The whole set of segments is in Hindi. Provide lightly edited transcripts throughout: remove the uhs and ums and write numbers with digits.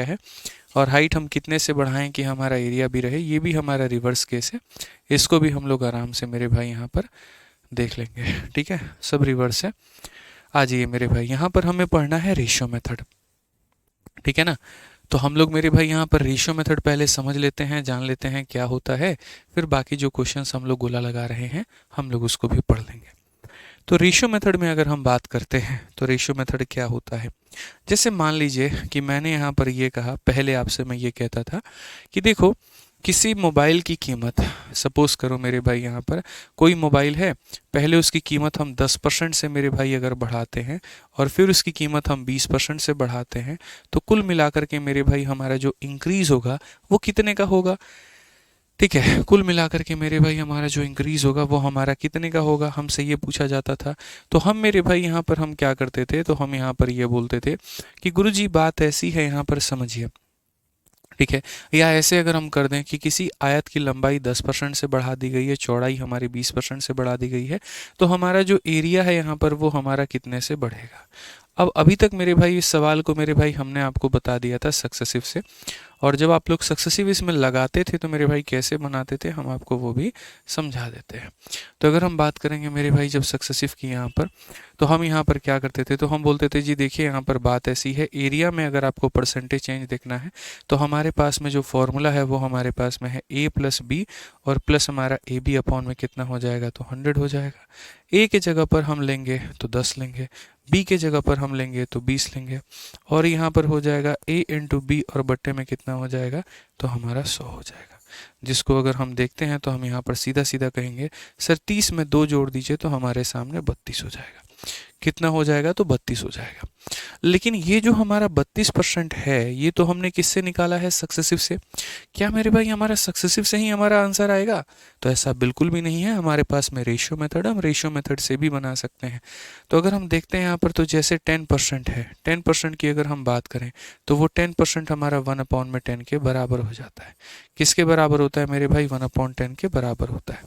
है, और हाइट हम कितने से बढ़ाएं कि हमारा एरिया भी रहे, ये भी हमारा रिवर्स केस है। इसको भी हम लोग आराम से मेरे भाई यहाँ पर देख लेंगे। ठीक है, सब रिवर्स है। आ जाइए मेरे भाई, यहाँ पर हमें पढ़ना है रेशियो मेथड। ठीक है ना, तो हम लोग मेरे भाई यहाँ पर रेशियो मेथड पहले समझ लेते हैं, जान लेते हैं क्या होता है, फिर बाकी जो क्वेश्चंस हम लोग गोला लगा रहे हैं हम लोग उसको भी पढ़ लेंगे। तो रेशियो मेथड में अगर हम बात करते हैं तो रेशियो मेथड क्या होता है, जैसे मान लीजिए कि मैंने यहाँ पर ये कहा, पहले आपसे मैं ये कहता था कि देखो किसी मोबाइल की कीमत, सपोज करो मेरे भाई यहाँ पर कोई मोबाइल है, पहले उसकी कीमत हम 10% से मेरे भाई अगर बढ़ाते हैं और फिर उसकी कीमत हम 20% से बढ़ाते हैं, तो कुल मिलाकर के मेरे भाई हमारा जो इंक्रीज होगा वो कितने का होगा। ठीक है, कुल मिलाकर के मेरे भाई हमारा जो इंक्रीज होगा वो हमारा कितने का होगा, हमसे ये पूछा जाता था। तो हम मेरे भाई यहाँ पर हम क्या करते थे, तो हम यहाँ पर ये बोलते थे कि गुरुजी बात ऐसी है, यहाँ पर समझिए। ठीक है, या ऐसे अगर हम कर दें कि किसी आयत की लंबाई 10% से बढ़ा दी गई है, चौड़ाई हमारी 20% से बढ़ा दी गई है, तो हमारा जो एरिया है यहाँ पर वो हमारा कितने से बढ़ेगा। अब अभी तक मेरे भाई इस सवाल को मेरे भाई हमने आपको बता दिया था सक्सेसिव से, और जब आप लोग सक्सेसिव इसमें लगाते थे तो मेरे भाई कैसे बनाते थे हम आपको वो भी समझा देते हैं। तो अगर हम बात करेंगे मेरे भाई जब सक्सेसिव की यहाँ पर, तो हम यहाँ पर क्या करते थे, तो हम बोलते थे जी देखिए यहाँ पर बात ऐसी है, एरिया में अगर आपको परसेंटेज चेंज देखना है तो हमारे पास में जो फॉर्मूला है वो हमारे पास में है a प्लस बी, और प्लस हमारा ए बी अपॉन में कितना हो जाएगा, तो 100 हो जाएगा। ए के जगह पर हम लेंगे तो 10 लेंगे, बी के जगह पर हम लेंगे तो 20 लेंगे, और यहाँ पर हो जाएगा a इंटू बी और बट्टे में कितना हो जाएगा, तो हमारा 100 हो जाएगा। जिसको अगर हम देखते हैं तो हम यहाँ पर सीधा सीधा कहेंगे सर 30 में 2 जोड़ दीजिए तो हमारे सामने 32 हो जाएगा। कितना हो जाएगा, तो 32 हो जाएगा। लेकिन ये जो हमारा 32% है ये तो हमने किससे निकाला है, सक्सेसिव से। क्या मेरे भाई हमारा सक्सेसिव से ही हमारा आंसर आएगा, तो ऐसा बिल्कुल भी नहीं है। हमारे पास में रेशियो मेथड, हम रेशियो मेथड से भी बना सकते हैं। तो अगर हम देखते हैं यहाँ पर, तो जैसे 10% है, 10% की अगर हम बात करें तो वो 10% हमारा 1/10 के बराबर हो जाता है। किसके बराबर होता है मेरे भाई, 1/10 के बराबर होता है।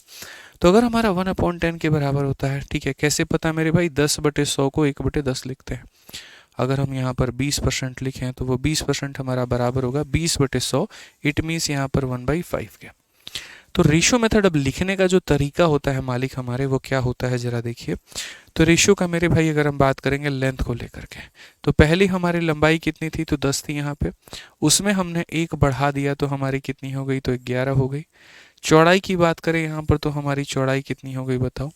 तो अगर हमारा 1/10 के बराबर होता है, ठीक है, कैसे पता मेरे भाई, 10/100 को 1/10 लिखते हैं। अगर हम यहाँ पर 20% लिखें तो वो 20% हमारा बराबर होगा 20/100, इट मीन्स यहाँ पर 1/5 के। तो रेशियो मेथड अब लिखने का जो तरीका होता है मालिक हमारे, वो क्या होता है जरा देखिए। तो रेशियो का मेरे भाई अगर हम बात करेंगे लेंथ को लेकर के, तो पहले हमारी लंबाई कितनी थी, तो 10 थी यहाँ पे, उसमें हमने 1 बढ़ा दिया तो हमारी कितनी हो गई, तो 11 हो गई। चौड़ाई की बात करें यहाँ पर, तो हमारी चौड़ाई कितनी हो गई बताओ।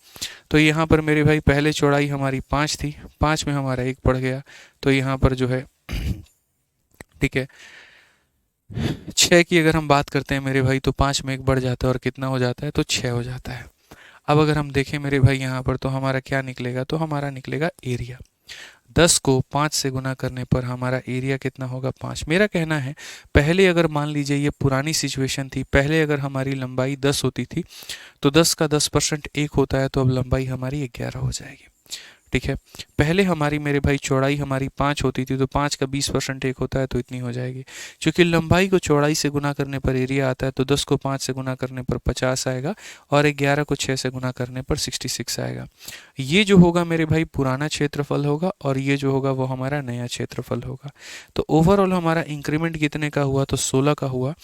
तो यहाँ पर मेरे भाई पहले चौड़ाई हमारी 5 थी, 5 में हमारा 1 बढ़ गया, तो यहाँ पर जो है ठीक है 6 की अगर हम बात करते हैं मेरे भाई, तो 5 में 1 बढ़ जाता है और कितना हो जाता है, तो 6 हो जाता है। अब अगर हम देखें मेरे भाई यहाँ पर, तो हमारा क्या निकलेगा, तो हमारा निकलेगा एरिया। 10 को 5 से गुना करने पर हमारा एरिया कितना होगा, 5। मेरा कहना है पहले अगर मान लीजिए ये पुरानी सिचुएशन थी, पहले अगर हमारी लंबाई 10 होती थी तो 10 का 10% 1 होता है, तो अब लंबाई हमारी 11 हो जाएगी। ठीक है, पहले हमारी मेरे भाई चौड़ाई हमारी 5 होती थी, तो 5 का 20% 1 होता है, तो इतनी हो जाएगी। क्योंकि लंबाई को चौड़ाई से गुना करने पर एरिया आता है, तो 10 को 5 से गुना करने पर 50 आएगा, और 11 को 6 से गुना करने पर 66 आएगा। ये जो होगा मेरे भाई पुराना क्षेत्रफल होगा, और ये जो होगा वो हमारा नया क्षेत्रफल होगा। तो ओवरऑल हमारा इंक्रीमेंट कितने का हुआ, तो 16 का हुआ।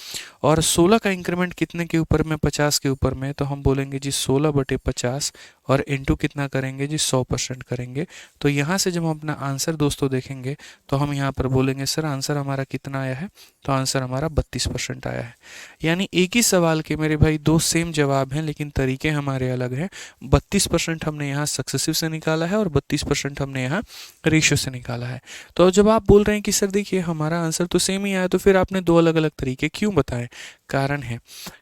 और 16 का इंक्रीमेंट कितने के ऊपर में, 50 के ऊपर में, तो हम बोलेंगे जी 16/50, और इंटू कितना करेंगे जी 100% करेंगे। तो यहाँ से जब हम अपना आंसर दोस्तों देखेंगे तो हम यहाँ पर बोलेंगे सर आंसर हमारा कितना आया है, तो आंसर हमारा 32% आया है। यानी एक ही सवाल के मेरे भाई 2 सेम जवाब हैं, लेकिन तरीके हमारे अलग हैं। 32% हमने यहाँ सक्सेसिव से निकाला है और 32% हमने यहाँ रेशियो से निकाला है। तो जब आप बोल रहे हैं कि सर देखिए हमारा आंसर तो सेम ही आया, तो फिर आपने 2 अलग अलग तरीके क्यों बताए। कारण है,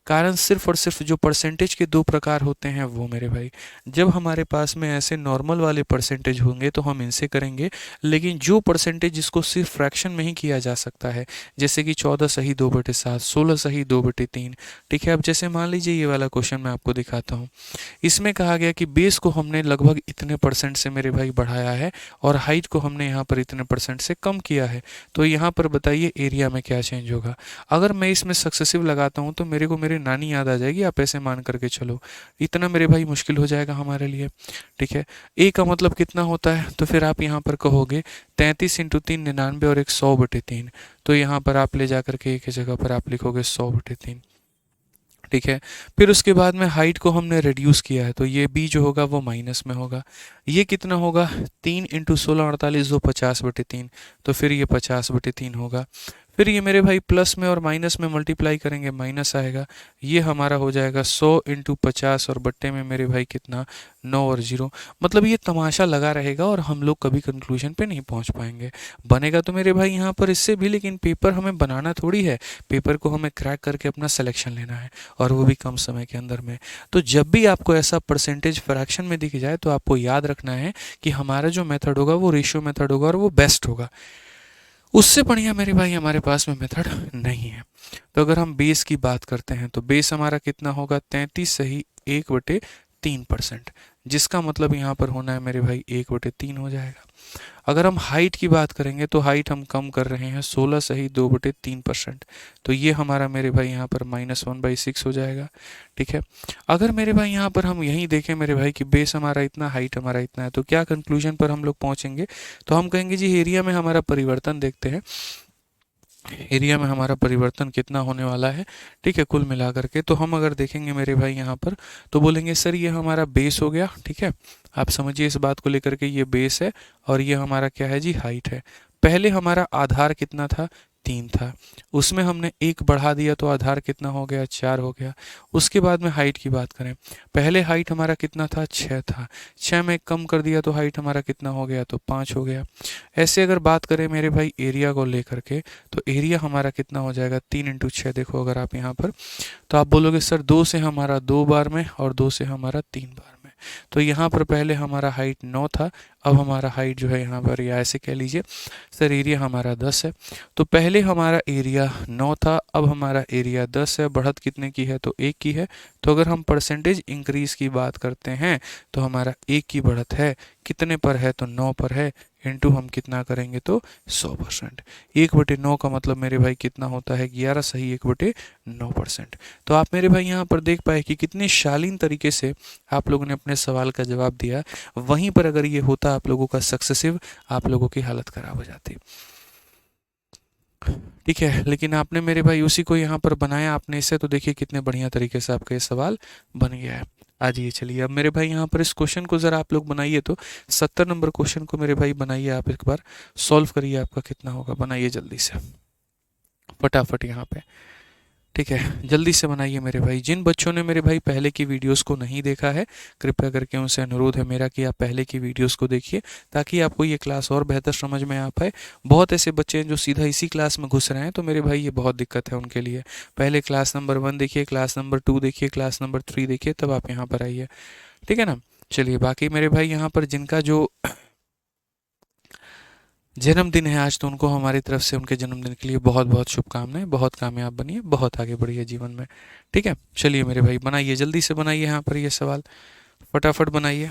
कारण सिर्फ और सिर्फ जो परसेंटेज के 2 प्रकार होते हैं वो मेरे भाई, जब हमारे पास में ऐसे नॉर्मल वाले परसेंटेज होंगे तो हम इनसे करेंगे। लेकिन जो परसेंटेज जिसको सिर्फ फ्रैक्शन में ही किया जा सकता है, जैसे कि 14 सही 2/7, 16 सही 2/3। ठीक है, अब जैसे मान लीजिए ये वाला क्वेश्चन मैं आपको दिखाता हूँ। इसमें कहा गया कि बेस को हमने लगभग इतने परसेंट से मेरे भाई बढ़ाया है, और हाइट को हमने यहाँ पर इतने परसेंट से कम किया है। तो यहाँ पर बताइए एरिया में क्या चेंज होगा। अगर मैं इसमें सक्सेसिव लगाता हूँ तो मेरे को मेरी नानी याद आ जाएगी, आप ऐसे मान करके चलो। इतना मेरे भाई मुश्किल हो जाएगा हमारे लिए, ठीक है। ए का मतलब कितना होता है, तो फिर आप यहाँ पर कहोगे 33 इंटू 3 99 और एक 100/3, तो यहाँ पर आप ले जा करके एक ही जगह पर आप लिखोगे 100/3, ठीक है। फिर उसके बाद में हाइट को हमने रिड्यूस किया है, तो ये बी जो होगा वो माइनस में होगा। ये कितना होगा, 3 इंटू 16 48 जो 50/3, तो फिर ये 50/3 होगा। फिर ये मेरे भाई प्लस में और माइनस में मल्टीप्लाई करेंगे, माइनस आएगा, ये हमारा हो जाएगा 100 इंटू 50 और बट्टे में मेरे भाई कितना 9 और 0। मतलब ये तमाशा लगा रहेगा और हम लोग कभी कंक्लूजन पे नहीं पहुंच पाएंगे। बनेगा तो मेरे भाई यहाँ पर इससे भी, लेकिन पेपर हमें बनाना थोड़ी है, पेपर को हमें क्रैक करके अपना सिलेक्शन लेना है, और वो भी कम समय के अंदर में। तो जब भी आपको ऐसा परसेंटेज फ्रैक्शन में दिख जाए तो आपको याद रखना है कि हमारा जो मेथड होगा वो रेशियो मेथड होगा और वो बेस्ट होगा। उससे बढ़िया मेरे भाई हमारे पास में मेथड नहीं है। तो अगर हम बेस की बात करते हैं तो बेस हमारा कितना होगा, 33 सही 1/3%, जिसका मतलब यहाँ पर होना है मेरे भाई 1/3 हो जाएगा। अगर हम हाइट की बात करेंगे तो हाइट हम कम कर रहे हैं, 16 सही 2/3%, तो ये हमारा मेरे भाई यहाँ पर -1/6 हो जाएगा, ठीक है। अगर मेरे भाई यहाँ पर हम यहीं देखें मेरे भाई कि बेस हमारा इतना, हाइट हमारा इतना है, तो क्या कंक्लूजन पर हम लोग पहुँचेंगे, तो हम कहेंगे जी एरिया में हमारा परिवर्तन देखते हैं, एरिया में हमारा परिवर्तन कितना होने वाला है, ठीक है, कुल मिला करके। तो हम अगर देखेंगे मेरे भाई यहाँ पर तो बोलेंगे सर ये हमारा बेस हो गया, ठीक है, आप समझिए इस बात को लेकर के, ये बेस है और ये हमारा क्या है जी, हाइट है। पहले हमारा आधार कितना था, 3 था, उसमें हमने 1 बढ़ा दिया तो आधार कितना हो गया, 4 हो गया। उसके बाद में हाइट की बात करें, पहले हाइट हमारा कितना था, 6 था, 6 में 1 कम कर दिया तो हाइट हमारा कितना हो गया, तो 5 हो गया। ऐसे अगर बात करें मेरे भाई एरिया को लेकर के, तो एरिया हमारा कितना हो जाएगा, 3 इंटू 6, देखो अगर आप यहाँ पर, तो आप बोलोगे सर 2 से हमारा 2 बार में और 2 से हमारा 3 बार में, तो यहाँ पर पहले हमारा हाइट 9 था, अब हमारा हाइट जो है यहाँ पर, या ऐसे कह लीजिए सर एरिया हमारा 10 है, तो पहले हमारा एरिया 9 था, अब हमारा एरिया 10 है, बढ़त कितने की है, तो 1 की है। तो अगर हम परसेंटेज इंक्रीज की बात करते हैं तो हमारा 1 की बढ़त है, कितने पर है, तो 9 पर है, इंटू हम कितना करेंगे, तो 100%। 1/9 का मतलब मेरे भाई कितना होता है, 11 सही 1/9%। तो आप मेरे भाई यहाँ पर देख पाए कि कितने शालीन तरीके से आप लोगों ने अपने सवाल का जवाब दिया। वहीं पर अगर ये होता आप लोगों का सक्सेसिव, आप लोगों की हालत खराब हो जाती, ठीक है। लेकिन आपने मेरे भाई उसी को यहाँ पर बनाया आपने इसे, तो देखिए कितने बढ़िया तरीके से आपका ये सवाल बन गया है। आज ये चलिए अब मेरे भाई यहाँ पर इस क्वेश्चन को ज़रा आप लोग बनाइए, तो 70 नंबर क्वेश्चन को मेरे भाई बनाइए, आप एक बार सॉल्व करिए, आपका कितना होगा, बनाइए जल्दी से फटाफट यहाँ पे, ठीक है, जल्दी से बनाइए मेरे भाई। जिन बच्चों ने मेरे भाई पहले की वीडियोस को नहीं देखा है, कृपया करके उनसे अनुरोध है मेरा कि आप पहले की वीडियोस को देखिए, ताकि आपको ये क्लास और बेहतर समझ में आ पाए। बहुत ऐसे बच्चे हैं जो सीधा इसी क्लास में घुस रहे हैं, तो मेरे भाई ये बहुत दिक्कत है उनके लिए। पहले क्लास नंबर 1 देखिए, क्लास नंबर 2 देखिए, क्लास नंबर 3 देखिए, तब आप यहाँ पर आइए, ठीक है ना। चलिए बाकी मेरे भाई यहाँ पर जिनका जो जन्मदिन है आज, तो उनको हमारी तरफ से उनके जन्मदिन के लिए बहुत बहुत शुभकामनाएं, बहुत कामयाब बनिए, बहुत आगे बढ़िए जीवन में, ठीक है। चलिए मेरे भाई बनाइए, जल्दी से बनाइए यहाँ पर ये सवाल, फटाफट बनाइए।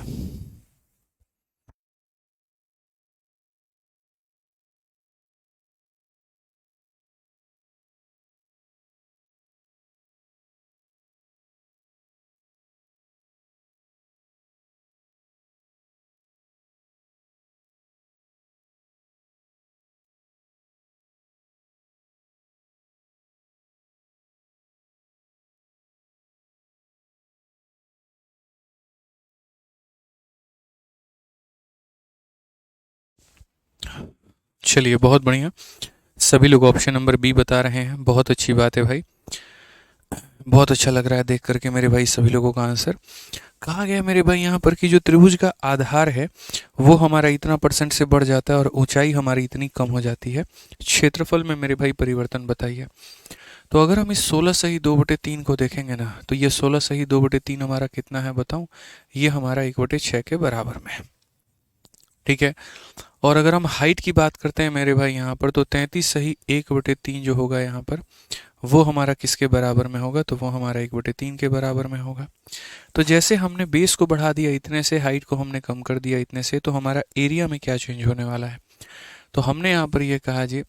चलिए बहुत बढ़िया, सभी लोग ऑप्शन नंबर बी बता रहे हैं, बहुत अच्छी बात है भाई, बहुत अच्छा लग रहा है देख करके मेरे भाई सभी लोगों का आंसर। कहा गया मेरे भाई यहाँ पर कि जो त्रिभुज का आधार है वो हमारा इतना % से बढ़ जाता है और ऊंचाई हमारी इतनी कम हो जाती है, क्षेत्रफल में मेरे भाई परिवर्तन बताइए। तो अगर हम इस 16 सही 2/3 को देखेंगे ना, तो ये 16 सही 2/3 हमारा कितना है बताऊं, ये हमारा 1/6 के बराबर में है, ठीक है। और अगर हम हाइट की बात करते हैं मेरे भाई यहाँ पर, तो 33 सही 1/3 जो होगा यहाँ पर, वो हमारा किसके बराबर में होगा, तो वो हमारा 1/3 के बराबर में होगा। तो जैसे हमने बेस को बढ़ा दिया इतने से, हाइट को हमने कम कर दिया इतने से, तो हमारा एरिया में क्या चेंज होने वाला है, तो हमने यहाँ पर ये कहा जी,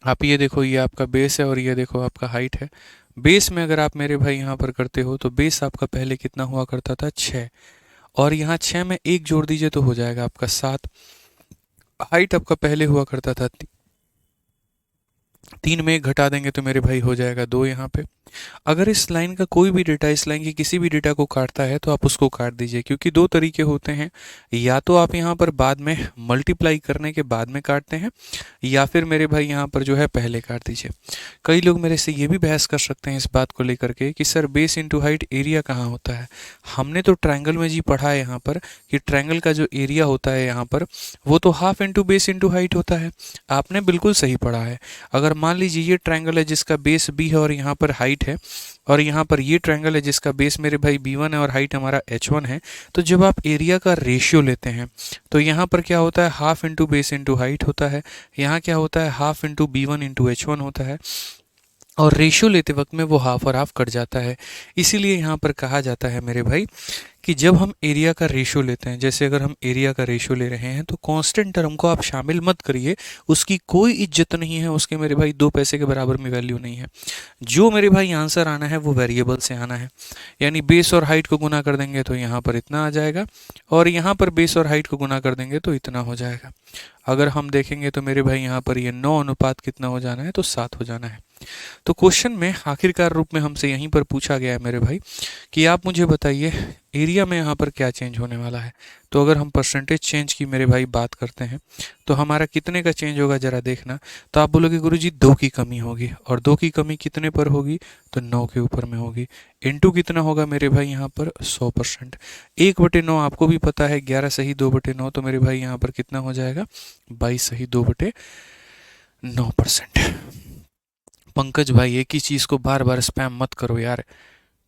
आप ये देखो ये आपका बेस है और ये देखो आपका हाइट है। बेस में अगर आप मेरे भाई यहाँ पर करते हो तो बेस आपका पहले कितना हुआ करता था, 6, और यहाँ 6 में 1 जोड़ दीजिए तो हो जाएगा आपका 7। हाइट आपका पहले हुआ करता था 3 में 1 घटा देंगे तो मेरे भाई हो जाएगा 2 यहाँ पे। अगर इस लाइन का कोई भी डेटा, इस लाइन की किसी भी डेटा को काटता है तो आप उसको काट दीजिए, क्योंकि दो तरीके होते हैं, या तो आप यहाँ पर बाद में मल्टीप्लाई करने के बाद में काटते हैं, या फिर मेरे भाई यहाँ पर जो है पहले काट दीजिए। कई लोग मेरे से ये भी बहस कर सकते हैं इस बात को लेकर के कि sir base into height area कहाँ होता है। हमने तो ट्रायंगल में जी पढ़ा है यहाँ पर कि ट्रायंगल का जो एरिया होता है यहाँ पर वो तो half into base into height होता है। आपने बिल्कुल सही पढ़ा है। अगर मान लीजिए ये ट्रायंगल है जिसका बेस बी है और यहाँ पर हाइट है, और यहाँ पर ये ट्रायंगल है जिसका बेस मेरे भाई b1 है और हाइट हमारा h1 है, तो जब आप एरिया का रेशियो लेते हैं तो यहाँ पर क्या होता है, half into base into height होता है। यहाँ क्या होता है, half into b1 into h1 होता है, और रेशियो लेते वक्त में वो हाफ और हाफ कट जाता है। इसीलिए यहाँ पर कहा जाता है मेरे भाई कि जब हम एरिया का रेशियो लेते हैं, जैसे अगर हम एरिया का रेशियो ले रहे हैं तो कांस्टेंट टर्म को आप शामिल मत करिए, उसकी कोई इज्जत नहीं है, उसके मेरे भाई 2 पैसे के बराबर में वैल्यू नहीं है। जो मेरे भाई आंसर आना है वो वेरिएबल से आना है, यानी बेस और हाइट को गुना कर देंगे तो यहाँ पर इतना आ जाएगा, और यहाँ पर बेस और हाइट को गुना कर देंगे तो इतना हो जाएगा। अगर हम देखेंगे तो मेरे भाई यहाँ पर ये 9 अनुपात कितना हो जाना है, तो 7 हो जाना है। तो क्वेश्चन में आखिरकार रूप में हमसे यहीं पर पूछा गया है मेरे भाई कि आप मुझे बताइए एरिया में यहाँ पर क्या चेंज होने वाला है। तो अगर हम परसेंटेज चेंज की मेरे भाई बात करते हैं तो हमारा कितने का चेंज होगा ज़रा देखना। तो आप बोलोगे गुरुजी 2 की कमी होगी, और 2 की कमी कितने पर होगी, तो 9 के ऊपर में होगी। इनटू कितना होगा मेरे भाई यहाँ पर 100%। 1/9 आपको भी पता है, 11 सही 2/9, तो मेरे भाई यहाँ पर कितना हो जाएगा, 22 सही 2/9%। पंकज भाई एक ही चीज़ को बार बार स्पैम मत करो यार,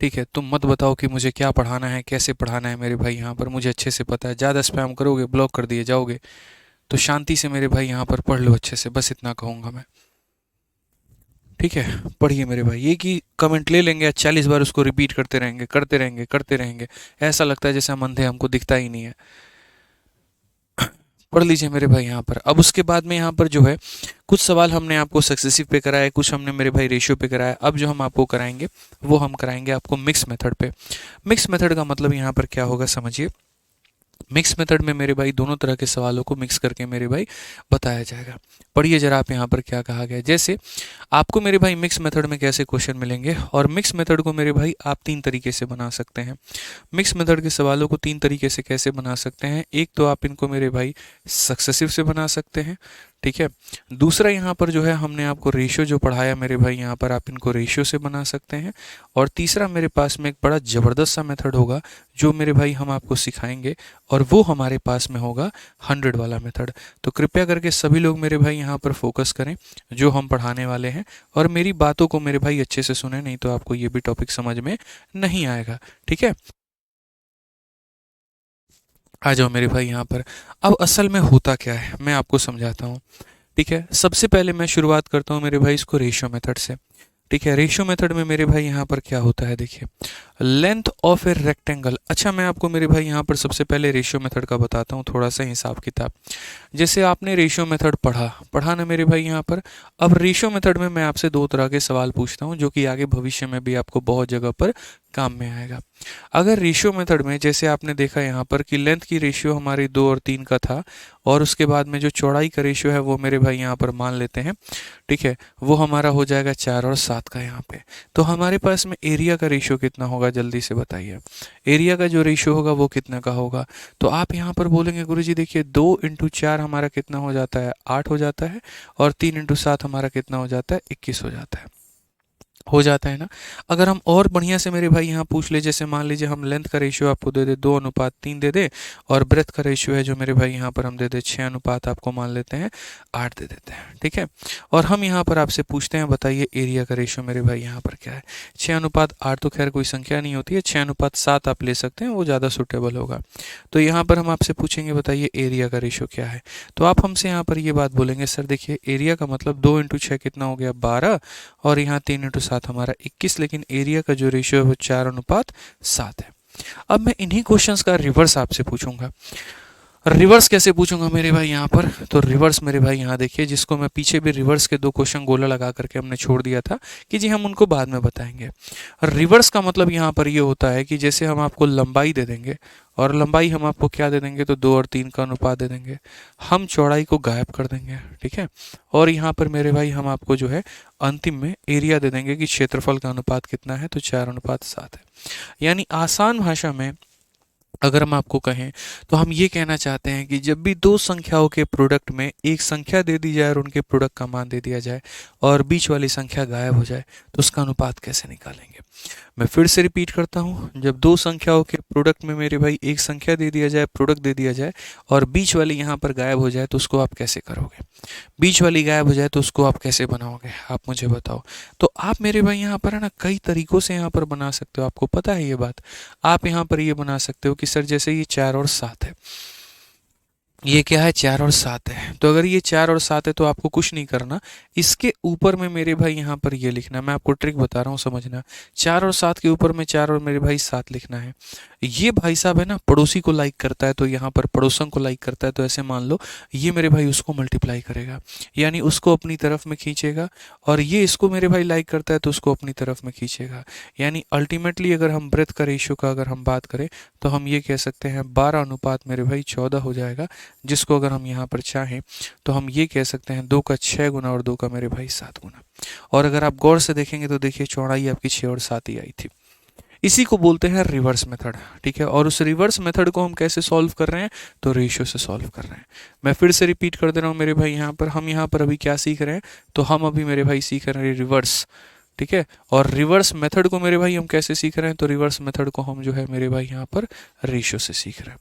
ठीक है। तुम मत बताओ कि मुझे क्या पढ़ाना है, कैसे पढ़ाना है मेरे भाई, यहाँ पर मुझे अच्छे से पता है। ज़्यादा स्पैम करोगे ब्लॉक कर दिए जाओगे। तो शांति से मेरे भाई यहाँ पर पढ़ लो अच्छे से, बस इतना कहूँगा मैं, ठीक है। पढ़िए मेरे भाई, एक ही कमेंट ले लेंगे 40 बार उसको रिपीट करते रहेंगे करते रहेंगे करते रहेंगे, ऐसा लगता है जैसे हम अंधे, हमको दिखता ही नहीं है। पढ़ लीजिए मेरे भाई यहाँ पर। अब उसके बाद में यहाँ पर जो है कुछ सवाल हमने आपको सक्सेसिव पे कराया, कुछ हमने मेरे भाई रेशियो पे कराया। अब जो हम आपको कराएंगे वो हम कराएंगे आपको मिक्स मेथड पे। मिक्स मेथड का मतलब यहाँ पर क्या होगा समझिए। मिक्स मेथड में मेरे भाई दोनों तरह के सवालों को मिक्स करके मेरे भाई बताया जाएगा। पढ़िए जरा आप यहाँ पर क्या कहा गया। जैसे आपको मेरे भाई मिक्स मेथड में कैसे क्वेश्चन मिलेंगे, और मिक्स मेथड को मेरे भाई आप 3 तरीके से बना सकते हैं। मिक्स मेथड के सवालों को 3 तरीके से कैसे बना सकते हैं। एक तो आप इनको मेरे भाई सक्सेसिव से बना सकते हैं, ठीक है। दूसरा यहाँ पर जो है हमने आपको रेशियो जो पढ़ाया मेरे भाई, यहाँ पर आप इनको रेशियो से बना सकते हैं। और तीसरा मेरे पास में एक बड़ा ज़बरदस्त सा मेथड होगा जो मेरे भाई हम आपको सिखाएंगे, और वो हमारे पास में होगा 100 वाला मेथड। तो कृपया करके सभी लोग मेरे भाई यहाँ पर फोकस करें जो हम पढ़ाने वाले हैं, और मेरी बातों को मेरे भाई अच्छे से सुने, नहीं तो आपको ये भी टॉपिक समझ में नहीं आएगा, ठीक है। आ जाओ मेरे भाई यहाँ पर। अब असल में होता क्या है मैं आपको समझाता हूँ, ठीक है। सबसे पहले मैं शुरुआत करता हूँ मेरे भाई इसको रेशियो मेथड से, ठीक है। रेशियो मेथड में मेरे भाई यहाँ पर क्या होता है देखिए, लेंथ ऑफ ए रेक्टेंगल। अच्छा मैं आपको मेरे भाई यहाँ पर सबसे पहले रेशियो मेथड का बताता हूँ थोड़ा सा हिसाब किताब। जैसे आपने रेशियो मेथड पढ़ा ना मेरे भाई यहाँ पर। अब रेशियो मेथड में मैं आपसे 2 तरह के सवाल पूछता हूँ जो कि आगे भविष्य में भी आपको बहुत जगह पर काम में आएगा। अगर रेशियो मेथड में जैसे आपने देखा यहाँ पर कि लेंथ की रेशियो हमारी 2 और 3 का था, और उसके बाद में जो चौड़ाई का रेशियो है वो मेरे भाई यहाँ पर मान लेते हैं, ठीक है, वो हमारा हो जाएगा 4 और 7 का यहाँ पे। तो हमारे पास में एरिया का रेशियो कितना होगा जल्दी से बताइए। एरिया का जो रेशियो होगा वो कितना का होगा। तो आप यहाँ पर बोलेंगे गुरुजी देखिए 2 × 4 हमारा कितना हो जाता है, 8 हो जाता है, और 3 × 7 हमारा कितना हो जाता है, 21 हो जाता है ना। अगर हम और बढ़िया से मेरे भाई यहाँ पूछ ले, जैसे मान लीजिए हम लेंथ का रेशियो आपको दे दे 2:3 दे दे, और ब्रेथ का रेशियो है जो मेरे भाई यहाँ पर हम दे दे 6 आपको मान लेते हैं 8 दे देते हैं, ठीक है। और हम यहाँ पर आपसे पूछते हैं बताइए एरिया का रेशियो मेरे भाई यहाँ पर क्या है। 6:8 तो खैर कोई संख्या नहीं होती है, 6:7 आप ले सकते हैं, वो ज़्यादा सूटेबल होगा। तो यहाँ पर हम आपसे पूछेंगे बताइए एरिया का रेशियो क्या है। तो आप हमसे यहाँ पर ये बात बोलेंगे सर देखिए एरिया का मतलब 2 × 6 कितना हो गया 12, और यहाँ 3 × 7 हमारा 21, लेकिन एरिया का जो रेशियो है वो 4:7 है। अब मैं इन्हीं क्वेश्चंस का रिवर्स आपसे पूछूंगा। रिवर्स कैसे पूछूंगा मेरे भाई यहाँ पर, तो रिवर्स मेरे भाई यहाँ देखिए, जिसको मैं पीछे भी रिवर्स के 2 क्वेश्चन गोला लगा करके हमने छोड़ दिया था कि जी हम उनको बाद में बताएंगे। रिवर्स का मतलब यहाँ पर ये होता है कि जैसे हम आपको लंबाई दे देंगे, और लंबाई हम आपको क्या दे देंगे, तो 2 और 3 का अनुपात दे देंगे, हम चौड़ाई को गायब कर देंगे, ठीक है। और यहाँ पर मेरे भाई हम आपको जो है अंतिम में एरिया दे देंगे कि क्षेत्रफल का अनुपात कितना है, तो 4:7 है। यानी आसान भाषा में अगर हम आपको कहें तो हम ये कहना चाहते हैं कि जब भी 2 संख्याओं के प्रोडक्ट में एक संख्या दे दी जाए और उनके प्रोडक्ट का मान दे दिया जाए और बीच वाली संख्या गायब हो जाए, तो उसका अनुपात कैसे निकालेंगे। मैं फिर से रिपीट करता हूँ, जब 2 संख्याओं के प्रोडक्ट में मेरे भाई एक संख्या दे दिया जाए, प्रोडक्ट दे दिया जाए, और बीच वाली यहाँ पर गायब हो जाए, तो उसको आप कैसे करोगे। बीच वाली गायब हो जाए तो उसको आप कैसे बनाओगे, आप मुझे बताओ। तो आप मेरे भाई यहाँ पर है ना कई तरीकों से यहाँ पर बना सकते हो, आपको पता है ये बात। आप यहाँ पर ये बना सकते हो कि सर जैसे ये 4 और 7 है, ये क्या है, 4 और 7 है, तो अगर ये 4 और 7 है तो आपको कुछ नहीं करना, इसके ऊपर में मेरे भाई यहाँ पर ये लिखना। मैं आपको ट्रिक बता रहा हूँ, समझना। 4 और 7 के ऊपर में 4 और मेरे भाई 7 लिखना है। ये भाई साहब है ना पड़ोसी को लाइक करता है, तो यहाँ पर पड़ोसन को लाइक करता है, तो ऐसे मान लो ये मेरे भाई उसको मल्टीप्लाई करेगा, यानी उसको अपनी तरफ में खींचेगा, और ये इसको मेरे भाई लाइक करता है तो उसको अपनी तरफ में खींचेगा। यानी अल्टीमेटली अगर हम ब्रेथ का रेशियो का अगर हम बात करें तो हम ये कह सकते हैं 12:14 मेरे भाई 14 हो जाएगा, जिसको अगर हम यहाँ पर चाहें तो हम ये कह सकते हैं 2 का 6 गुना और 2 का मेरे भाई 7 गुना। और अगर आप गौर से देखेंगे तो देखिए चौड़ाई आपकी 6 और 7 ही आई थी। इसी को बोलते हैं रिवर्स मेथड, ठीक है। और उस रिवर्स मेथड को हम कैसे सॉल्व कर रहे हैं, तो रेशियो से सॉल्व कर रहे हैं। मैं फिर से रिपीट कर दे रहा हूँ मेरे भाई, यहाँ पर हम यहाँ पर अभी क्या सीख रहे हैं, तो हम अभी मेरे भाई सीख रहे हैं रिवर्स, ठीक है। और रिवर्स मेथड को मेरे भाई हम कैसे सीख रहे हैं, तो रिवर्स मेथड को हम जो है मेरे भाई यहाँ पर रेशियो से सीख रहे हैं,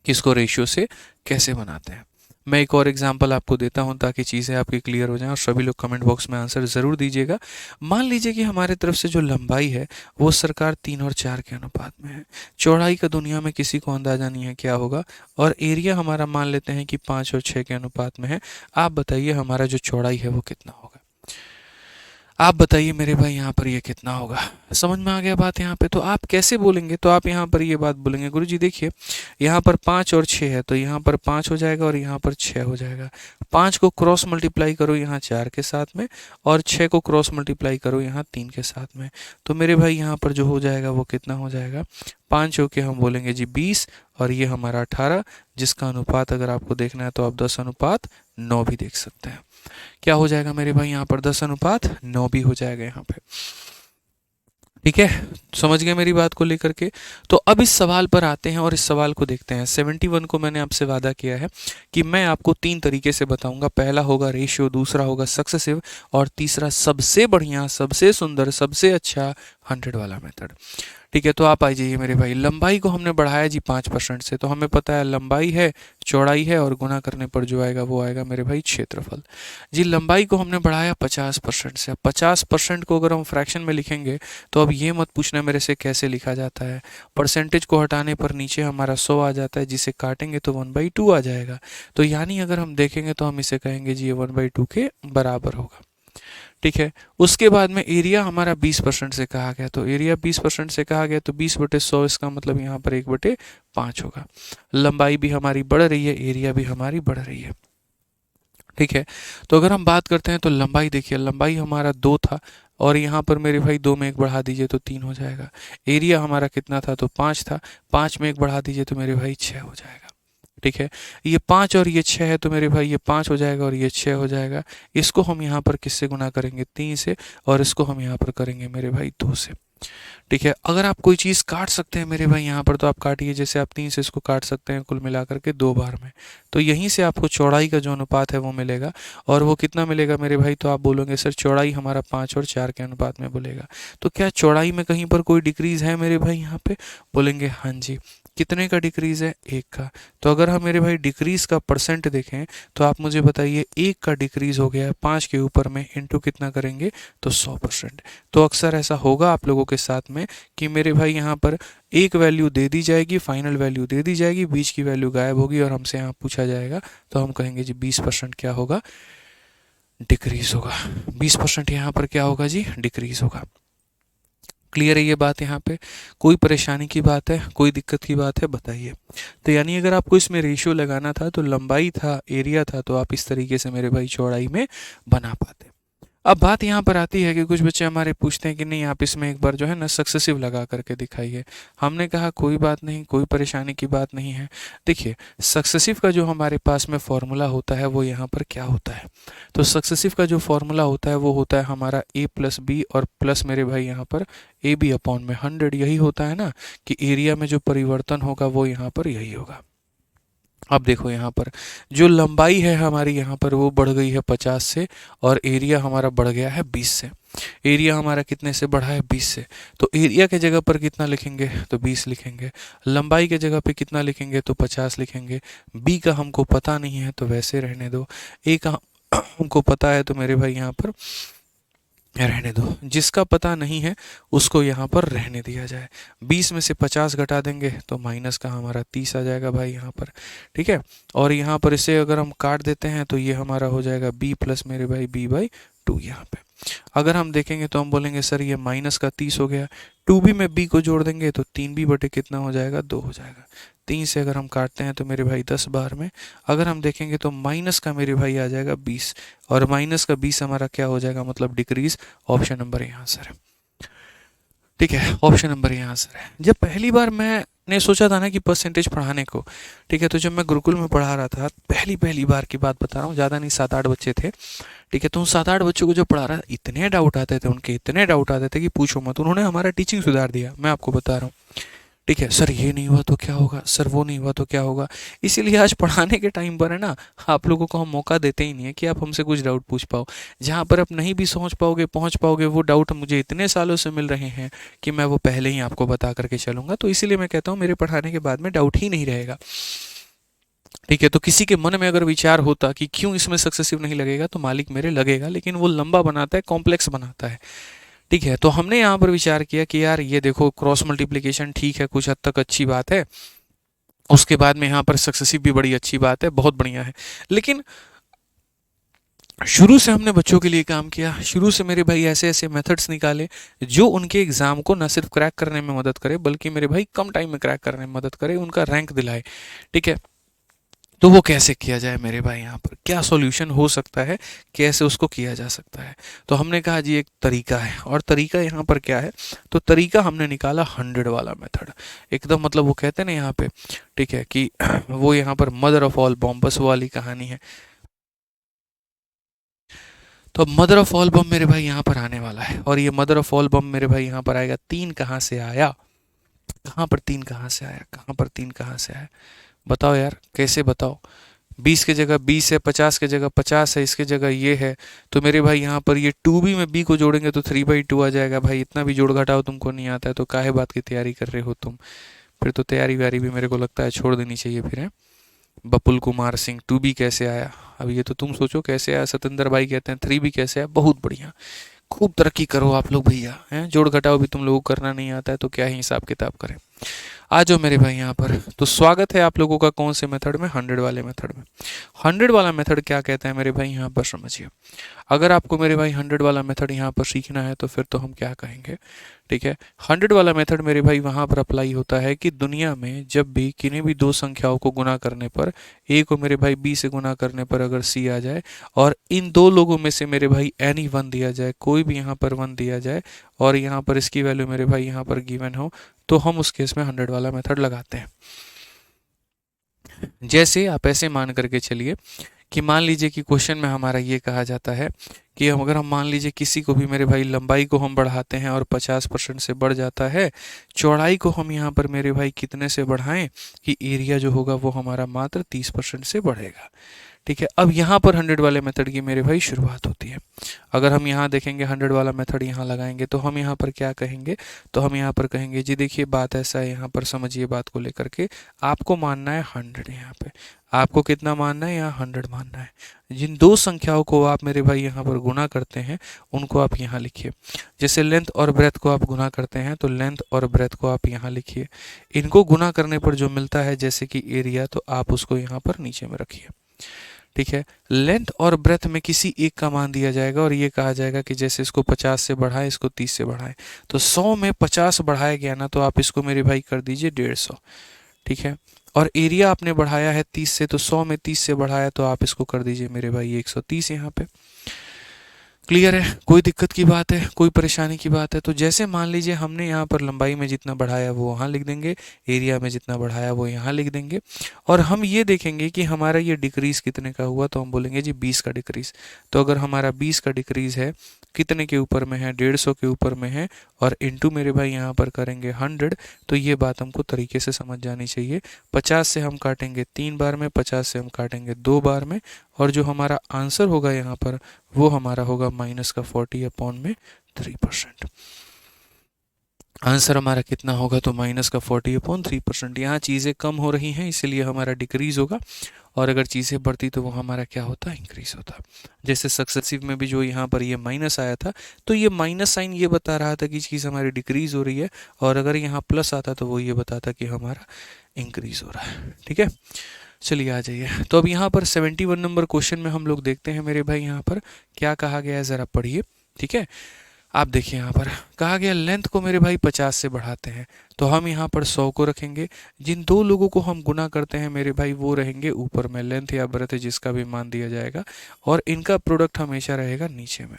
इसको रेशियो से कैसे बनाते हैं। मैं एक और एग्जांपल आपको देता हूं ताकि चीज़ें आपकी क्लियर हो जाएं, और सभी लोग कमेंट बॉक्स में आंसर ज़रूर दीजिएगा। मान लीजिए कि हमारे तरफ से जो लंबाई है वो सरकार 3 और 4 के अनुपात में है, चौड़ाई का दुनिया में किसी को अंदाज़ा नहीं है क्या होगा, और एरिया हमारा मान लेते हैं कि 5 और 6 के अनुपात में है। आप बताइए हमारा जो चौड़ाई है वो कितना होगा, आप बताइए मेरे भाई यहाँ पर ये कितना होगा। समझ में आ गया बात यहाँ पे। तो आप कैसे बोलेंगे, तो आप यहाँ पर ये बात बोलेंगे, गुरुजी देखिए यहाँ पर 5 और 6 है, तो यहाँ पर 5 हो जाएगा और यहाँ पर 6 हो जाएगा। 5 को क्रॉस मल्टीप्लाई करो यहाँ 4 के साथ में, और 6 को क्रॉस मल्टीप्लाई करो यहाँ 3 के साथ में, तो मेरे भाई यहाँ पर जो हो जाएगा वो कितना हो जाएगा, 5 होके हम बोलेंगे जी 20, और ये हमारा 18, जिसका अनुपात अगर आपको देखना है तो आप 10:9 भी देख सकते हैं। क्या हो जाएगा मेरे भाई यहाँ पर 10:9 भी हो जाएगा यहाँ पे, ठीक है। समझ गए मेरी बात को लेकर के। तो अब इस सवाल पर आते हैं और इस सवाल को देखते हैं। 71 को मैंने आपसे वादा किया है कि मैं आपको 3 तरीके से बताऊंगा। पहला होगा रेशियो, दूसरा होगा सक्सेसिव, और तीसरा सबसे बढ़िया, सबसे सुंदर, सबसे अच्छा 100 वाला मेथड, ठीक है। तो आप आ जाइए मेरे भाई। लंबाई को हमने बढ़ाया जी 5% से, तो हमें पता है लंबाई है, चौड़ाई है, और गुना करने पर जो आएगा वो आएगा मेरे भाई क्षेत्रफल। जी लंबाई को हमने बढ़ाया 50% से। अब 50% को अगर हम फ्रैक्शन में लिखेंगे तो अब ये मत पूछना मेरे से कैसे लिखा जाता है। परसेंटेज को हटाने पर नीचे हमारा 100 आ जाता है, जिसे काटेंगे तो 1/2 आ जाएगा। तो यानी अगर हम देखेंगे तो हम इसे कहेंगे जी ये 1/2 के बराबर होगा, ठीक है। उसके बाद में एरिया हमारा 20% से कहा गया, तो एरिया 20% से कहा गया तो 20/100, इसका मतलब यहाँ पर 1/5 होगा। लंबाई भी हमारी बढ़ रही है, एरिया भी हमारी बढ़ रही है, ठीक है। तो अगर हम बात करते हैं तो लंबाई देखिए, लंबाई हमारा 2 था, और यहाँ पर मेरे भाई 2 में 1 बढ़ा दीजिए तो 3 हो जाएगा। एरिया हमारा कितना था, तो 5 था, 5 में 1 बढ़ा दीजिए तो मेरे भाई 6 हो जाएगा, ठीक है। ये 5 और ये 6 है, तो मेरे भाई ये 5 हो जाएगा और ये 6 हो जाएगा। इसको हम यहाँ पर किससे गुना करेंगे, 3 से, और इसको हम यहाँ पर करेंगे मेरे भाई 2 से, ठीक है। अगर आप कोई चीज़ काट सकते हैं मेरे भाई यहाँ पर तो आप काटिए, जैसे आप 3 से इसको काट सकते हैं कुल मिलाकर के 2 बार में, तो यहीं से आपको चौड़ाई का जो अनुपात है वो मिलेगा। और वो कितना मिलेगा मेरे भाई, तो आप बोलोगे सर चौड़ाई हमारा 5 और 4 के अनुपात में बोलेगा, तो क्या चौड़ाई में कहीं पर कोई डिक्रीज है मेरे भाई यहाँ पे, बोलेंगे हाँ जी। कितने का डिक्रीज है, 1 का। तो अगर हम मेरे भाई डिक्रीज का परसेंट देखें तो आप मुझे बताइए 1 का डिक्रीज हो गया है 5 के ऊपर में, इंटू कितना करेंगे, तो 100%। तो अक्सर ऐसा होगा आप लोगों के साथ में कि मेरे भाई यहाँ पर एक वैल्यू दे दी जाएगी, फाइनल वैल्यू दे दी जाएगी, बीच की वैल्यू गायब होगी, और हमसे यहाँ पूछा जाएगा तो हम कहेंगे जी 20% क्या होगा, डिक्रीज होगा। 20% यहाँ पर क्या होगा जी, डिक्रीज होगा। क्लियर है ये बात? यहाँ पे कोई परेशानी की बात है, कोई दिक्कत की बात है, बताइए। तो यानी अगर आपको इसमें रेशियो लगाना था तो लंबाई था, एरिया था, तो आप इस तरीके से मेरे भाई चौड़ाई में बना पाते। अब बात यहाँ पर आती है कि कुछ बच्चे हमारे पूछते हैं कि नहीं आप इसमें एक बार जो है ना सक्सेसिव लगा करके दिखाइए। हमने कहा कोई बात नहीं, कोई परेशानी की बात नहीं है। देखिए सक्सेसिव का जो हमारे पास में फॉर्मूला होता है वो यहाँ पर क्या होता है? तो सक्सेसिव का जो फॉर्मूला होता है वो होता है हमारा a प्लस बी और प्लस मेरे भाई यहाँ पर ए बी अपॉन में 100। यही होता है ना कि एरिया में जो परिवर्तन होगा वो यहाँ पर यही होगा। अब देखो यहाँ पर जो लंबाई है हमारी यहाँ पर वो बढ़ गई है 50 से और एरिया हमारा बढ़ गया है 20 से। एरिया हमारा कितने से बढ़ा है? 20 से। तो एरिया के जगह पर कितना लिखेंगे? तो 20 लिखेंगे। लंबाई के जगह पे कितना लिखेंगे? तो 50 लिखेंगे। बी का हमको पता नहीं है तो वैसे रहने दो। ए का हमको पता है तो मेरे भाई यहाँ पर रहने दो। जिसका पता नहीं है उसको यहाँ पर रहने दिया जाए। 20 में से 50 घटा देंगे तो माइनस का हमारा 30 आ जाएगा भाई यहाँ पर। ठीक है, और यहाँ पर इसे अगर हम काट देते हैं तो ये हमारा हो जाएगा b प्लस मेरे भाई b/2 यहाँ पे। अगर हम देखेंगे तो हम बोलेंगे सर ये माइनस का 30 हो गया। 2b में b को जोड़ देंगे तो 3b बटे कितना हो जाएगा? 2 हो जाएगा। 3 से अगर हम काटते हैं तो मेरे भाई 10 बार में अगर हम देखेंगे तो माइनस का मेरे भाई आ जाएगा 20 और माइनस का 20 हमारा क्या हो जाएगा? मतलब डिक्रीज। ऑप्शन नंबर यहाँ आंसर है। ठीक है, ऑप्शन नंबर यहाँ आंसर है। जब पहली बार मैंने सोचा था ना कि परसेंटेज पढ़ाने को, ठीक है, तो जब मैं गुरुकुल में पढ़ा रहा था पहली बार की बात बता रहा हूँ, ज़्यादा नहीं 7-8 बच्चे थे। ठीक है, तो उन 7-8 बच्चों को जो पढ़ा रहा इतने डाउट आते थे उनके, इतने डाउट आते थे कि पूछो मत। उन्होंने हमारा टीचिंग सुधार दिया, मैं आपको बता रहा हूँ। ठीक है, सर ये नहीं हुआ तो क्या होगा, सर वो नहीं हुआ तो क्या होगा। इसीलिए आज पढ़ाने के टाइम पर है ना आप लोगों को हम मौका देते ही नहीं है कि आप हमसे कुछ डाउट पूछ पाओ। जहाँ पर आप नहीं भी सोच पाओगे पहुँच पाओगे, वो डाउट मुझे इतने सालों से मिल रहे हैं कि मैं वो पहले ही आपको बता करके चलूँगा। तो इसीलिए मैं कहता हूँ मेरे पढ़ाने के बाद में डाउट ही नहीं रहेगा। ठीक है, तो किसी के मन में अगर विचार होता कि क्यों इसमें सक्सेसिव नहीं लगेगा तो मालिक मेरे लगेगा, लेकिन वो लंबा बनाता है, कॉम्प्लेक्स बनाता है। ठीक है, तो हमने यहाँ पर विचार किया कि यार ये देखो क्रॉस मल्टीप्लिकेशन ठीक है, कुछ हद तक अच्छी बात है, उसके बाद में यहाँ पर सक्सेसिव भी बड़ी अच्छी बात है, बहुत बढ़िया है। लेकिन शुरू से हमने बच्चों के लिए काम किया, शुरू से मेरे भाई ऐसे ऐसे मेथड्स निकाले जो उनके एग्जाम को न सिर्फ क्रैक करने में मदद करे बल्कि मेरे भाई कम टाइम में क्रैक करने में मदद करे, उनका रैंक दिलाए। ठीक है, तो वो कैसे किया जाए मेरे भाई, यहाँ पर क्या सॉल्यूशन हो सकता है, कैसे उसको किया जा सकता है। तो हमने कहा जी एक तरीका है, और तरीका यहाँ पर क्या है? तो तरीका हमने निकाला 100 वाला मेथड। एकदम मतलब वो कहते हैं ना यहाँ पे, ठीक है, कि वो यहाँ पर मदर ऑफ ऑल बॉम्ब, बस वो वाली कहानी है। तो अब मदर ऑफ ऑल बम मेरे भाई यहाँ पर आने वाला है, और ये मदर ऑफ ऑल बम मेरे भाई यहाँ पर आएगा। 3 कहाँ से आया? कहाँ पर 3 कहाँ से आया? कहाँ पर 3 कहाँ से आया? बताओ यार, कैसे बताओ? 20 के जगह 20 है, 50 के जगह 50 है, इसके जगह ये है। तो मेरे भाई यहाँ पर ये 2b में b को जोड़ेंगे तो 3/2 आ जाएगा। भाई इतना भी जोड़ घटाओ तुमको नहीं आता है तो काहे बात की तैयारी कर रहे हो तुम? फिर तो तैयारी व्यारी भी मेरे को लगता है छोड़ देनी चाहिए फिर है। बपुल कुमार सिंह 2b कैसे आया? अब ये तो तुम सोचो कैसे आया। सतेंद्र भाई कहते हैं 3b कैसे आया? बहुत बढ़िया, खूब तरक्की करो आप लोग भैया, हैं जोड़ घटाओ भी तुम लोगों को करना नहीं आता है तो क्या ही हिसाब किताब करें। आ जाओ मेरे भाई यहाँ पर। तो स्वागत है आप लोगों का कौन से मेथड में? 100 वाले मेथड में। 100 वाला मेथड क्या कहता है मेरे भाई यहाँ पर समझिए। अगर आपको मेरे भाई 100 वाला मेथड यहाँ पर सीखना है तो फिर तो हम क्या कहेंगे, ठीक है। 100 वाला मेथड मेरे भाई वहाँ पर अप्लाई होता है कि दुनिया में जब भी किन्हीं भी दो संख्याओं को गुना करने पर, ए को मेरे भाई बी से गुना करने पर अगर सी आ जाए और इन दो लोगों में से मेरे भाई एनी 1 दिया जाए, कोई भी यहाँ पर 1 दिया जाए और यहाँ पर इसकी वैल्यू मेरे भाई यहाँ पर गिवन हो, तो हम उस केस में 100 वाला मेथड लगाते हैं। जैसे आप ऐसे मान करके चलिए कि मान लीजिए कि क्वेश्चन में हमारा ये कहा जाता है कि अगर हम मान लीजिए किसी को भी मेरे भाई लंबाई को हम बढ़ाते हैं और 50% से बढ़ जाता है, चौड़ाई को हम यहाँ पर मेरे भाई कितने से बढ़ाएं कि एरिया जो होगा वो हमारा मात्र 30% से बढ़ेगा। ठीक है, अब यहाँ पर 100 वाले मेथड की मेरे भाई शुरुआत होती है। अगर हम यहाँ देखेंगे 100 वाला मेथड यहाँ लगाएंगे तो हम यहाँ पर क्या कहेंगे, तो हम यहाँ पर कहेंगे जी देखिए बात ऐसा है, यहाँ पर समझिए बात को लेकर के आपको मानना है 100, यहाँ पे आपको कितना मानना है, यहाँ 100 मानना है। जिन दो संख्याओं को आप मेरे भाई यहाँ पर गुना करते हैं उनको आप यहाँ लिखिए। जैसे लेंथ और ब्रेथ को आप गुना करते हैं तो लेंथ और ब्रेथ को आप यहाँ लिखिए। इनको गुना करने पर जो मिलता है जैसे कि एरिया, तो आप उसको यहाँ पर नीचे में रखिए। ठीक है। लेंथ और ब्रेथ में किसी एक का मान दिया जाएगा और ये कहा जाएगा कि जैसे इसको 50 से बढ़ाएं, इसको 30 से बढ़ाएं। तो 100 में 50 बढ़ाया गया ना, तो आप इसको मेरे भाई कर दीजिए 150, ठीक है। और एरिया आपने बढ़ाया है 30 से, तो 100 में 30 से बढ़ाया, तो आप इसको कर दीजिए मेरे भाई 130 यहाँ पे। क्लियर है? कोई दिक्कत की बात है, कोई परेशानी की बात है? तो जैसे मान लीजिए हमने यहाँ पर लंबाई में जितना बढ़ाया वो वहाँ लिख देंगे, एरिया में जितना बढ़ाया वो यहाँ लिख देंगे, और हम ये देखेंगे कि हमारा ये डिक्रीज़ कितने का हुआ, तो हम बोलेंगे जी 20 का डिक्रीज़। तो अगर हमारा 20 का डिक्रीज़ है, कितने के ऊपर में है, 150 के ऊपर में है, और इनटू मेरे भाई यहाँ पर करेंगे 100, तो ये बात हमको तरीके से समझ जानी चाहिए। 50 से हम काटेंगे 3 बार में, 50 से हम काटेंगे 2 बार में, और जो हमारा आंसर होगा यहाँ पर वो हमारा होगा माइनस का 40 अपॉन में 3%। आंसर हमारा कितना होगा, तो माइनस का 40 अपॉन 3%। यहाँ चीज़ें कम हो रही हैं इसलिए हमारा डिक्रीज़ होगा, और अगर चीज़ें बढ़ती तो वो हमारा क्या होता है, इंक्रीज़ होता। जैसे सक्सेसिव में भी जो यहाँ पर ये माइनस आया था, तो ये माइनस साइन ये बता रहा था कि चीज़ हमारी डिक्रीज़ हो रही है, और अगर यहाँ प्लस आता तो वो ये बताता कि हमारा इंक्रीज़ हो रहा है। ठीक है, चलिए आ जाइए। तो अब यहाँ पर 71 नंबर क्वेश्चन में हम लोग देखते हैं मेरे भाई यहाँ पर क्या कहा गया है, ज़रा पढ़िए। ठीक है, आप देखिए यहाँ पर कहा गया लेंथ को मेरे भाई 50 से बढ़ाते हैं, तो हम यहाँ पर 100 को रखेंगे। जिन दो लोगों को हम गुना करते हैं मेरे भाई वो रहेंगे ऊपर में, लेंथ या ब्रेथ जिसका भी मान दिया जाएगा, और इनका प्रोडक्ट हमेशा रहेगा नीचे में।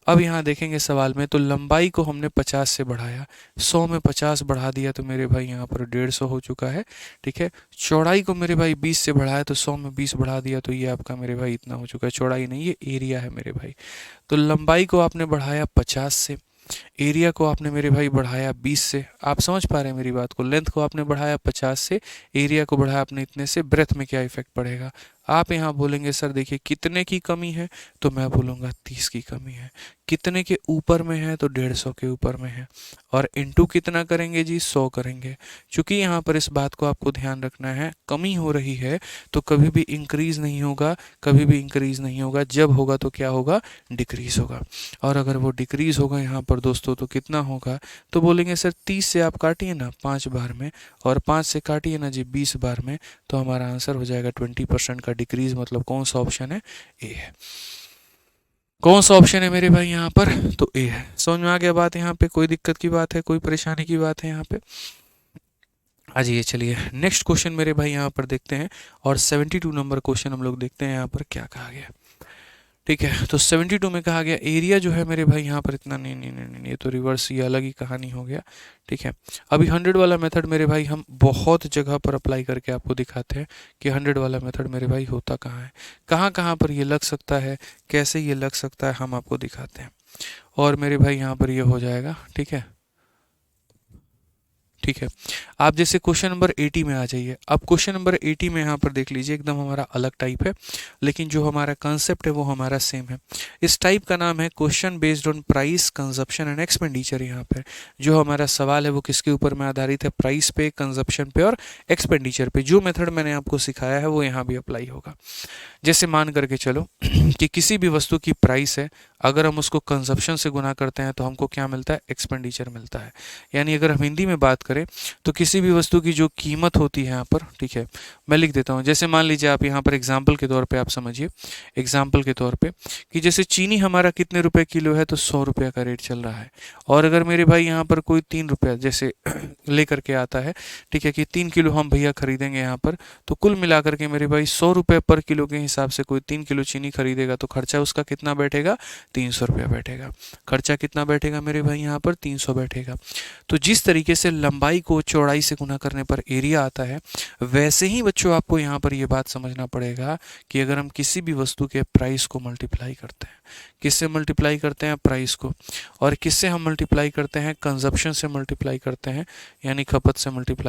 अब यहाँ देखेंगे सवाल में, तो लंबाई को हमने 50 से बढ़ाया, 100 में 50 बढ़ा दिया तो मेरे भाई यहाँ पर 150 हो चुका है। ठीक है, चौड़ाई को मेरे भाई 20 से बढ़ाया, तो 100 में 20 बढ़ा दिया, तो ये आपका मेरे भाई इतना हो चुका है। चौड़ाई नहीं, ये एरिया है मेरे भाई। तो लंबाई को आपने बढ़ाया 50 से, एरिया को आपने मेरे भाई बढ़ाया 20 से। आप समझ पा रहे हैं मेरी बात को? लेंथ को आपने बढ़ाया 50 से, एरिया को बढ़ाया आपने इतने से, ब्रेथ में क्या इफेक्ट पड़ेगा? आप यहाँ बोलेंगे सर देखिए कितने की कमी है, तो मैं बोलूँगा 30 की कमी है। कितने के ऊपर में है, तो 150 के ऊपर में है, और इनटू कितना करेंगे जी, 100 करेंगे। क्योंकि यहाँ पर इस बात को आपको ध्यान रखना है, कमी हो रही है तो कभी भी इंक्रीज नहीं होगा, कभी भी इंक्रीज नहीं होगा। जब होगा तो क्या होगा, डिक्रीज होगा। और अगर वो डिक्रीज होगा यहाँ पर दोस्तों तो कितना होगा, तो बोलेंगे सर 30 से आप काटिए ना 5 बार में, और 5 से काटिए ना जी 20 बार में, तो हमारा आंसर हो जाएगा 20% का डिक्रीज। मतलब कौन सा ऑप्शन है, ए है। कौन सा ऑप्शन है मेरे भाई यहाँ पर, तो ए है। समझ में आ गया बात? यहाँ पे कोई दिक्कत की बात है, कोई परेशानी की बात है यहाँ पे? आ जाइए, चलिए नेक्स्ट क्वेश्चन मेरे भाई यहाँ पर देखते हैं, और 72 नंबर क्वेश्चन हम लोग देखते हैं यहाँ पर क्या कहा गया। ठीक है, तो 72 में कहा गया एरिया जो है मेरे भाई यहाँ पर इतना नहीं नहीं नहीं नहीं, ये तो रिवर्स, ये अलग ही कहानी हो गया। ठीक है, अभी 100 वाला मेथड मेरे भाई हम बहुत जगह पर अप्लाई करके आपको दिखाते हैं कि 100 वाला मेथड मेरे भाई होता कहाँ है, कहाँ कहाँ पर ये लग सकता है, कैसे ये लग सकता है, हम आपको दिखाते हैं। और मेरे भाई यहाँ पर ये हो जाएगा। ठीक है, ठीक है, आप जैसे क्वेश्चन नंबर 80 में आ जाइए। अब क्वेश्चन नंबर 80 में यहाँ पर देख लीजिए, एकदम हमारा अलग टाइप है, लेकिन जो हमारा कंसेप्ट है वो हमारा सेम है। इस टाइप का नाम है question based on price, consumption and expenditure. यहाँ पर जो हमारा सवाल है वो किसके ऊपर में आधारित है, प्राइस पे, कंजप्शन पे और एक्सपेंडिचर पे। जो मेथड मैंने आपको सिखाया है वो यहाँ भी अप्लाई होगा। जैसे मान करके चलो कि किसी भी वस्तु की प्राइस है, अगर हम उसको कंजप्शन से गुना करते हैं तो हमको क्या मिलता है, एक्सपेंडिचर मिलता है। यानी अगर हम हिंदी में बात करें तो किसी भी वस्तु की जो कीमत होती है यहाँ पर, ठीक है, मैं लिख देता हूँ। जैसे मान लीजिए आप यहाँ पर एग्जाम्पल के तौर पे आप समझिए, एग्जाम्पल के तौर पे कि जैसे चीनी हमारा कितने रुपए किलो है, तो 100 रुपये का रेट चल रहा है। और अगर मेरे भाई यहाँ पर कोई 3 रुपया जैसे लेकर के आता है, ठीक है, कि 3 किलो हम भैया खरीदेंगे यहाँ पर, तो कुल मिलाकर के मेरे भाई 100 रुपये पर किलो के हिसाब से कोई 3 किलो चीनी खरीदेगा, तो खर्चा उसका कितना बैठेगा, 300 रुपया बैठेगा। खर्चा कितना बैठेगा मेरे भाई यहाँ पर, 300 बैठेगा। तो जिस तरीके से लंबाई को चौड़ाई से गुना करने पर एरिया आता है, वैसे ही बच्चों आपको यहाँ पर ये बात समझना पड़ेगा कि अगर हम किसी भी वस्तु के प्राइस को मल्टीप्लाई करते हैं, किससे मल्टीप्लाई करते हैं, प्राइस को, और किससे हम मल्टीप्लाई करते हैं, कंजप्शन से मल्टीप्लाई करते हैं, यानी खपत से मल्टीप्लाई